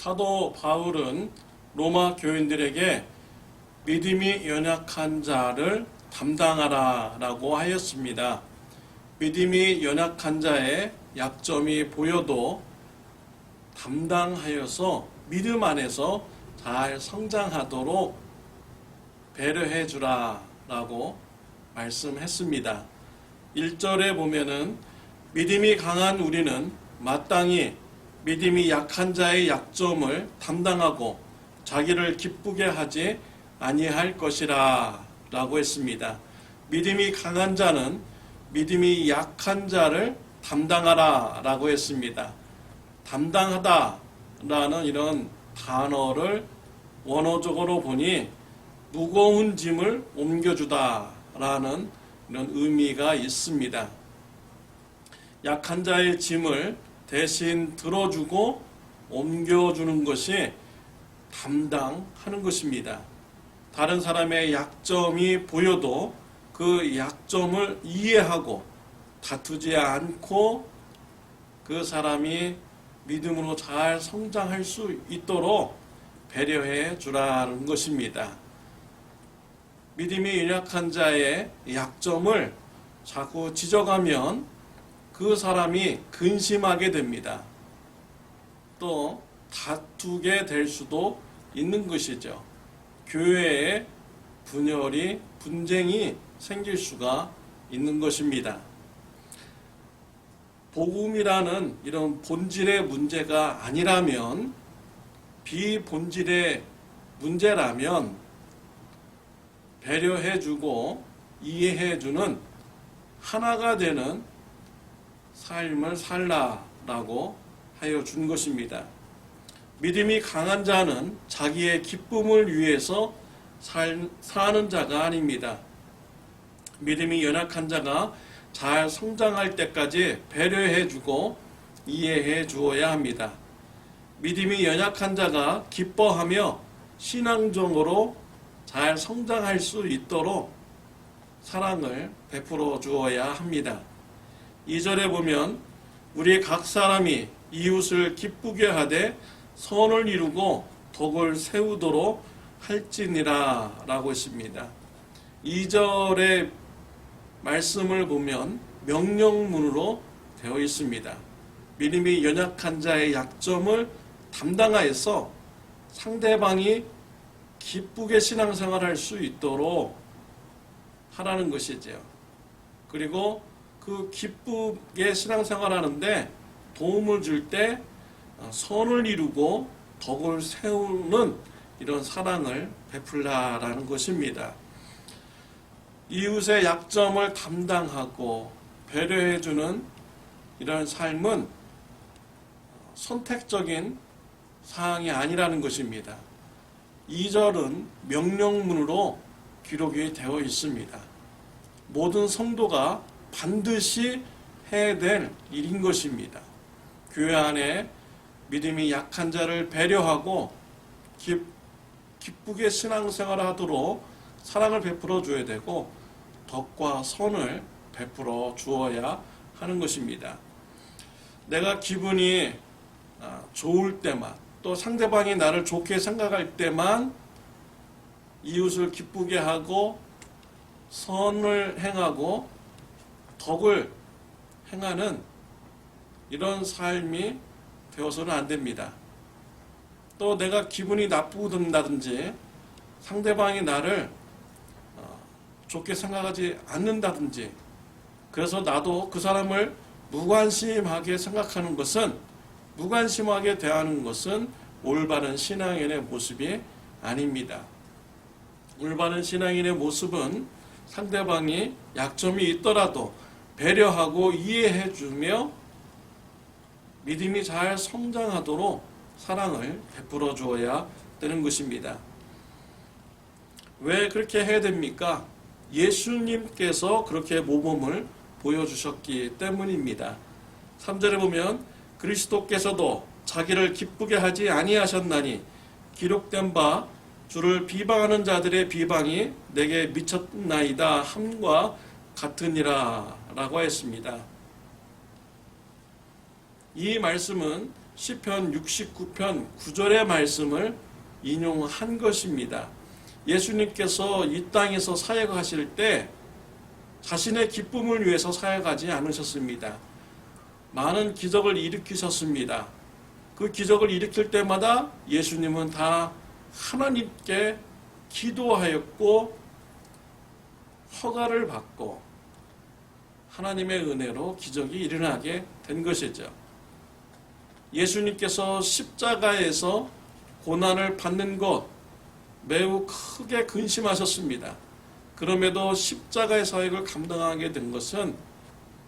사도 바울은 로마 교인들에게 믿음이 연약한 자를 담당하라 라고 하였습니다. 믿음이 연약한 자의 약점이 보여도 담당하여서 믿음 안에서 잘 성장하도록 배려해 주라 라고 말씀했습니다. 1절에 보면은 믿음이 강한 우리는 마땅히 믿음이 약한 자의 약점을 담당하고 자기를 기쁘게 하지 아니할 것이라 라고 했습니다. 믿음이 강한 자는 믿음이 약한 자를 담당하라 라고 했습니다. 담당하다 라는 이런 단어를 원어적으로 보니 무거운 짐을 옮겨주다 라는 이런 의미가 있습니다. 약한 자의 짐을 대신 들어주고 옮겨주는 것이 담당하는 것입니다. 다른 사람의 약점이 보여도 그 약점을 이해하고 다투지 않고 그 사람이 믿음으로 잘 성장할 수 있도록 배려해 주라는 것입니다. 믿음이 연약한 자의 약점을 자꾸 지적하면 그 사람이 근심하게 됩니다. 또 다투게 될 수도 있는 것이죠. 교회에 분열이, 분쟁이 생길 수가 있는 것입니다. 복음이라는 이런 본질의 문제가 아니라면, 비본질의 문제라면 배려해주고 이해해주는 하나가 되는 삶을 살라라고 하여 준 것입니다. 믿음이 강한 자는 자기의 기쁨을 위해서 사는 자가 아닙니다. 믿음이 연약한 자가 잘 성장할 때까지 배려해주고 이해해 주어야 합니다. 믿음이 연약한 자가 기뻐하며 신앙적으로 잘 성장할 수 있도록 사랑을 베풀어 주어야 합니다. 2절에 보면 우리 각 사람이 이웃을 기쁘게 하되 선을 이루고 덕을 세우도록 할지니라 라고 했습니다. 2절의 말씀을 보면 명령문으로 되어 있습니다. 믿음이 연약한 자의 약점을 담당하여서 상대방이 기쁘게 신앙생활할 수 있도록 하라는 것이죠. 그리고 그 기쁘게 신앙생활하는데 도움을 줄 때 선을 이루고 덕을 세우는 이런 사랑을 베풀라라는 것입니다. 이웃의 약점을 담당하고 배려해주는 이런 삶은 선택적인 사항이 아니라는 것입니다. 2절은 명령문으로 기록이 되어 있습니다. 모든 성도가 반드시 해야 될 일인 것입니다. 교회 안에 믿음이 약한 자를 배려하고 기쁘게 신앙생활을 하도록 사랑을 베풀어 줘야 되고 덕과 선을 베풀어 주어야 하는 것입니다. 내가 기분이 좋을 때만, 또 상대방이 나를 좋게 생각할 때만 이웃을 기쁘게 하고 선을 행하고 덕을 행하는 이런 삶이 되어서는 안 됩니다. 또 내가 기분이 나쁘다든지 상대방이 나를 좋게 생각하지 않는다든지, 그래서 나도 그 사람을 무관심하게 생각하는 것은, 무관심하게 대하는 것은 올바른 신앙인의 모습이 아닙니다. 올바른 신앙인의 모습은 상대방이 약점이 있더라도 배려하고 이해해주며 믿음이 잘 성장하도록 사랑을 베풀어 주어야 되는 것입니다. 왜 그렇게 해야 됩니까? 예수님께서 그렇게 모범을 보여주셨기 때문입니다. 3절에 보면 그리스도께서도 자기를 기쁘게 하지 아니하셨나니 기록된 바 주를 비방하는 자들의 비방이 내게 미쳤나이다 함과 같으니라 라고 했습니다. 이 말씀은 시편 69편 9절의 말씀을 인용한 것입니다. 예수님께서 이 땅에서 사역하실 때 자신의 기쁨을 위해서 사역하지 않으셨습니다. 많은 기적을 일으키셨습니다. 그 기적을 일으킬 때마다 예수님은 다 하나님께 기도하였고 허가를 받고 하나님의 은혜로 기적이 일어나게 된 것이죠. 예수님께서 십자가에서 고난을 받는 것 매우 크게 근심하셨습니다. 그럼에도 십자가의 사역을 감당하게 된 것은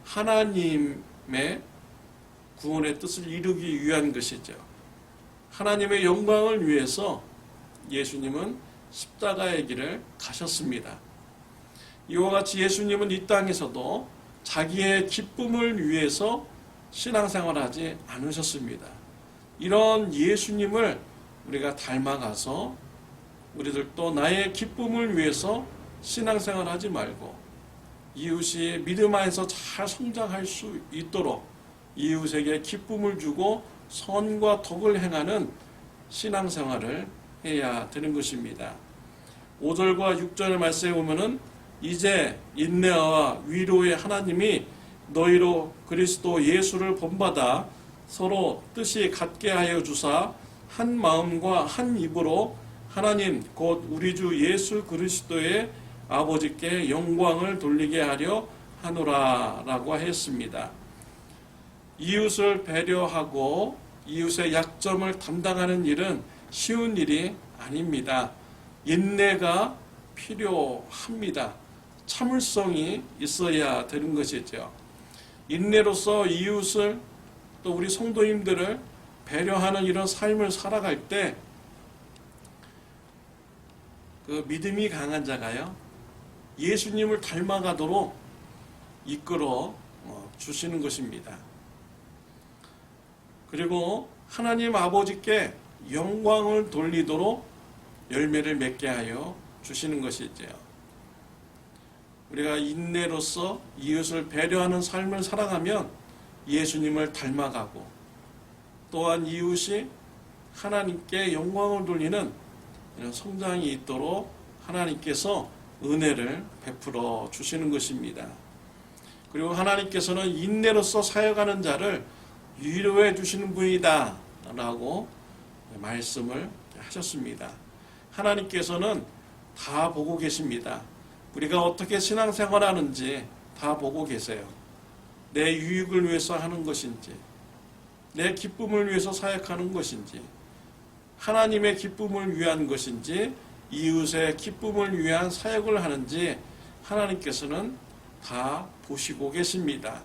하나님의 구원의 뜻을 이루기 위한 것이죠. 하나님의 영광을 위해서 예수님은 십자가의 길을 가셨습니다. 이와 같이 예수님은 이 땅에서도 자기의 기쁨을 위해서 신앙생활하지 않으셨습니다. 이런 예수님을 우리가 닮아가서 우리들도 나의 기쁨을 위해서 신앙생활하지 말고 이웃이 믿음 안에서 잘 성장할 수 있도록 이웃에게 기쁨을 주고 선과 덕을 행하는 신앙생활을 해야 되는 것입니다. 5절과 6절의 말씀에 보면은 이제 인내와 위로의 하나님이 너희로 그리스도 예수를 본받아 서로 뜻이 같게 하여 주사 한 마음과 한 입으로 하나님 곧 우리 주 예수 그리스도의 아버지께 영광을 돌리게 하려 하노라 라고 했습니다. 이웃을 배려하고 이웃의 약점을 담당하는 일은 쉬운 일이 아닙니다. 인내가 필요합니다. 참을성이 있어야 되는 것이죠. 인내로서 이웃을 또 우리 성도님들을 배려하는 이런 삶을 살아갈 때 그 믿음이 강한 자가요 예수님을 닮아가도록 이끌어 주시는 것입니다. 그리고 하나님 아버지께 영광을 돌리도록 열매를 맺게 하여 주시는 것이죠. 우리가 인내로서 이웃을 배려하는 삶을 살아가면 예수님을 닮아가고 또한 이웃이 하나님께 영광을 돌리는 이런 성장이 있도록 하나님께서 은혜를 베풀어 주시는 것입니다. 그리고 하나님께서는 인내로서 사역하는 자를 위로해 주시는 분이다 라고 말씀을 하셨습니다. 하나님께서는 다 보고 계십니다. 우리가 어떻게 신앙생활하는지 다 보고 계세요. 내 유익을 위해서 하는 것인지 내 기쁨을 위해서 사역하는 것인지 하나님의 기쁨을 위한 것인지 이웃의 기쁨을 위한 사역을 하는지 하나님께서는 다 보시고 계십니다.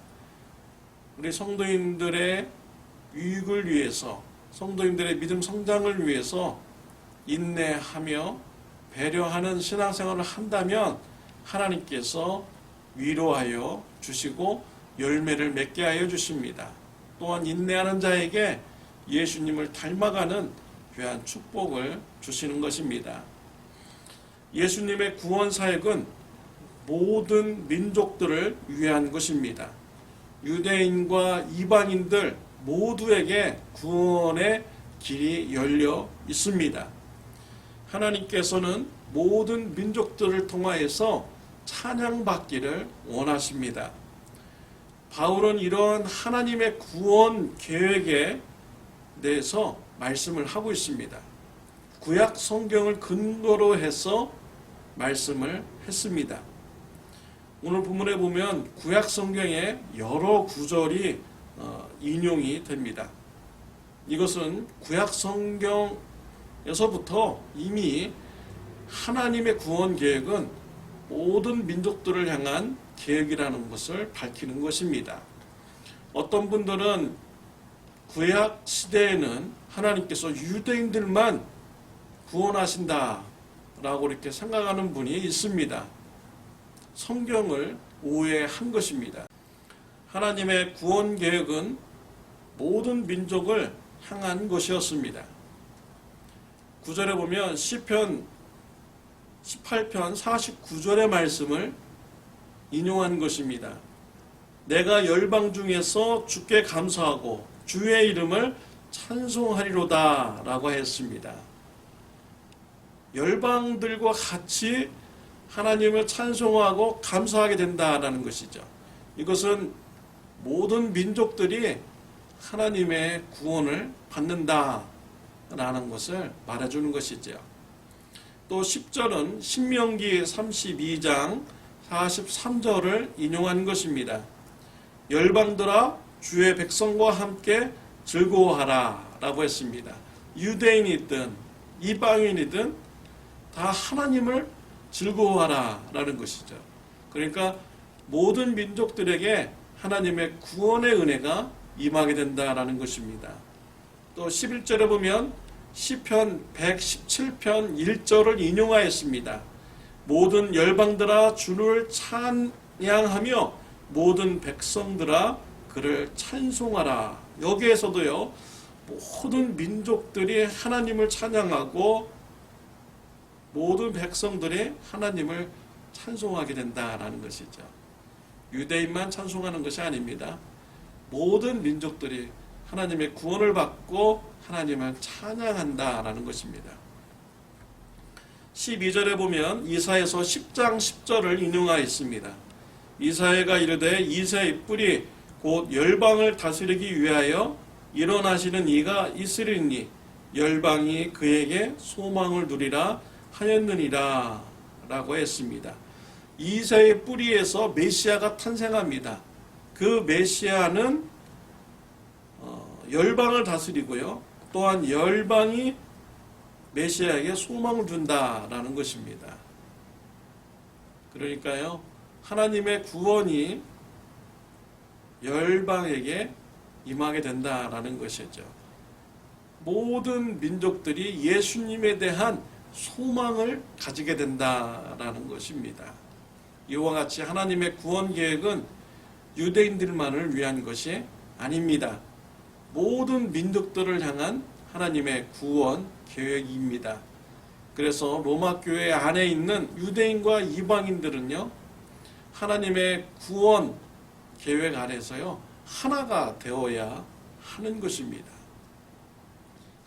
우리 성도님들의 유익을 위해서 성도님들의 믿음 성장을 위해서 인내하며 배려하는 신앙생활을 한다면 하나님께서 위로하여 주시고 열매를 맺게 하여 주십니다. 또한 인내하는 자에게 예수님을 닮아가는 귀한 축복을 주시는 것입니다. 예수님의 구원 사역은 모든 민족들을 위한 것입니다. 유대인과 이방인들 모두에게 구원의 길이 열려 있습니다. 하나님께서는 모든 민족들을 통하여서 찬양받기를 원하십니다. 바울은 이러한 하나님의 구원 계획에 대해서 말씀을 하고 있습니다. 구약 성경을 근거로 해서 말씀을 했습니다. 오늘 본문에 보면 구약 성경에 여러 구절이 인용이 됩니다. 이것은 구약 성경에서부터 이미 하나님의 구원 계획은 모든 민족들을 향한 계획이라는 것을 밝히는 것입니다. 어떤 분들은 구약 시대에는 하나님께서 유대인들만 구원하신다 라고 이렇게 생각하는 분이 있습니다. 성경을 오해한 것입니다. 하나님의 구원 계획은 모든 민족을 향한 것이었습니다. 9절에 보면 시편 18편 49절의 말씀을 인용한 것입니다. 내가 열방 중에서 주께 감사하고 주의 이름을 찬송하리로다 라고 했습니다. 열방들과 같이 하나님을 찬송하고 감사하게 된다라는 것이죠. 이것은 모든 민족들이 하나님의 구원을 받는다라는 것을 말해주는 것이죠. 또 10절은 신명기 32장 43절을 인용한 것입니다. 열방들아 주의 백성과 함께 즐거워하라 라고 했습니다. 유대인이든 이방인이든 다 하나님을 즐거워하라 라는 것이죠. 그러니까 모든 민족들에게 하나님의 구원의 은혜가 임하게 된다라는 것입니다. 또 11절에 보면 시편 117편 1절을 인용하였습니다. 모든 열방들아 주를 찬양하며 모든 백성들아 그를 찬송하라. 여기에서도요, 모든 민족들이 하나님을 찬양하고 모든 백성들이 하나님을 찬송하게 된다라는 것이죠. 유대인만 찬송하는 것이 아닙니다. 모든 민족들이 하나님의 구원을 받고 하나님을 찬양한다라는 것입니다. 12절에 보면 이사야서 10장 10절을 인용하였습니다. 이사야가 이르되 이새의 뿔이 곧 열방을 다스리기 위하여 일어나시는 이가 있으리니 열방이 그에게 소망을 두리라 하였느니라 라고 했습니다. 이새의 뿌리에서 메시아가 탄생합니다. 그 메시아는 열방을 다스리고요. 또한 열방이 메시아에게 소망을 둔다라는 것입니다. 그러니까요, 하나님의 구원이 열방에게 임하게 된다라는 것이죠. 모든 민족들이 예수님에 대한 소망을 가지게 된다라는 것입니다. 이와 같이 하나님의 구원 계획은 유대인들만을 위한 것이 아닙니다. 모든 민족들을 향한 하나님의 구원 계획입니다. 그래서 로마 교회 안에 있는 유대인과 이방인들은요, 하나님의 구원 계획 안에서요, 하나가 되어야 하는 것입니다.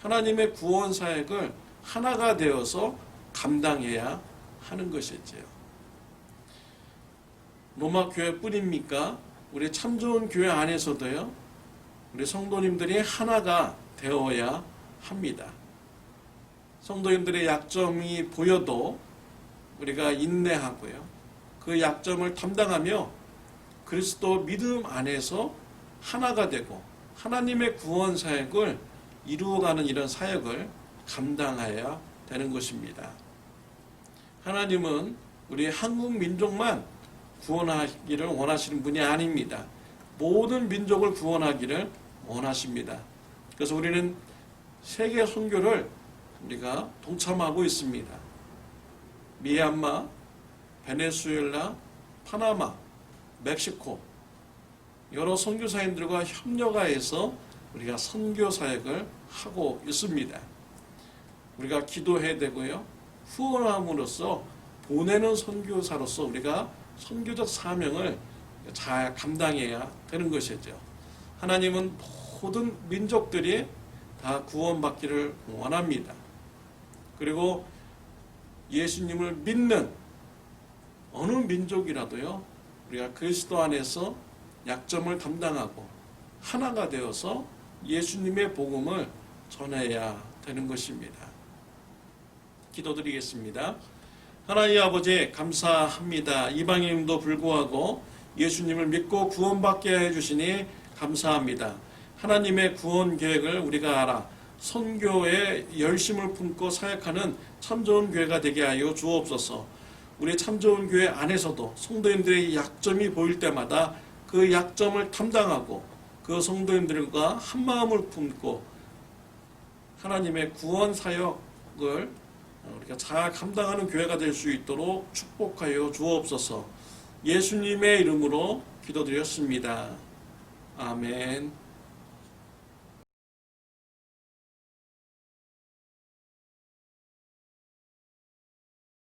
하나님의 구원 사역을 하나가 되어서 감당해야 하는 것이지요. 로마 교회뿐입니까? 우리 참 좋은 교회 안에서도요, 우리 성도님들이 하나가 되어야 합니다. 성도님들의 약점이 보여도 우리가 인내하고요, 그 약점을 담당하며 그리스도 믿음 안에서 하나가 되고 하나님의 구원 사역을 이루어가는 이런 사역을 감당해야 되는 것입니다. 하나님은 우리 한국 민족만 구원하기를 원하시는 분이 아닙니다. 모든 민족을 구원하기를 원하십니다. 그래서 우리는 세계 선교를 우리가 동참하고 있습니다. 미얀마, 베네수엘라, 파나마, 멕시코 여러 선교사님들과 협력하여서 우리가 선교 사역을 하고 있습니다. 우리가 기도해야 되고요, 후원함으로써 보내는 선교사로서 우리가 선교적 사명을 잘 감당해야 되는 것이죠. 하나님은 모든 민족들이 다 구원받기를 원합니다. 그리고 예수님을 믿는 어느 민족이라도요, 우리가 그리스도 안에서 약점을 담당하고 하나가 되어서 예수님의 복음을 전해야 되는 것입니다. 기도드리겠습니다. 하나님 아버지, 감사합니다. 이방인임도 불구하고 예수님을 믿고 구원받게 해주시니 감사합니다. 하나님의 구원 계획을 우리가 알아 선교에 열심을 품고 사역하는 참 좋은 교회가 되게 하여 주옵소서. 우리 참 좋은 교회 안에서도 성도님들의 약점이 보일 때마다 그 약점을 담당하고 그 성도님들과 한 마음을 품고 하나님의 구원 사역을 우리가 잘 감당하는 교회가 될 수 있도록 축복하여 주옵소서. 예수님의 이름으로 기도드렸습니다. 아멘.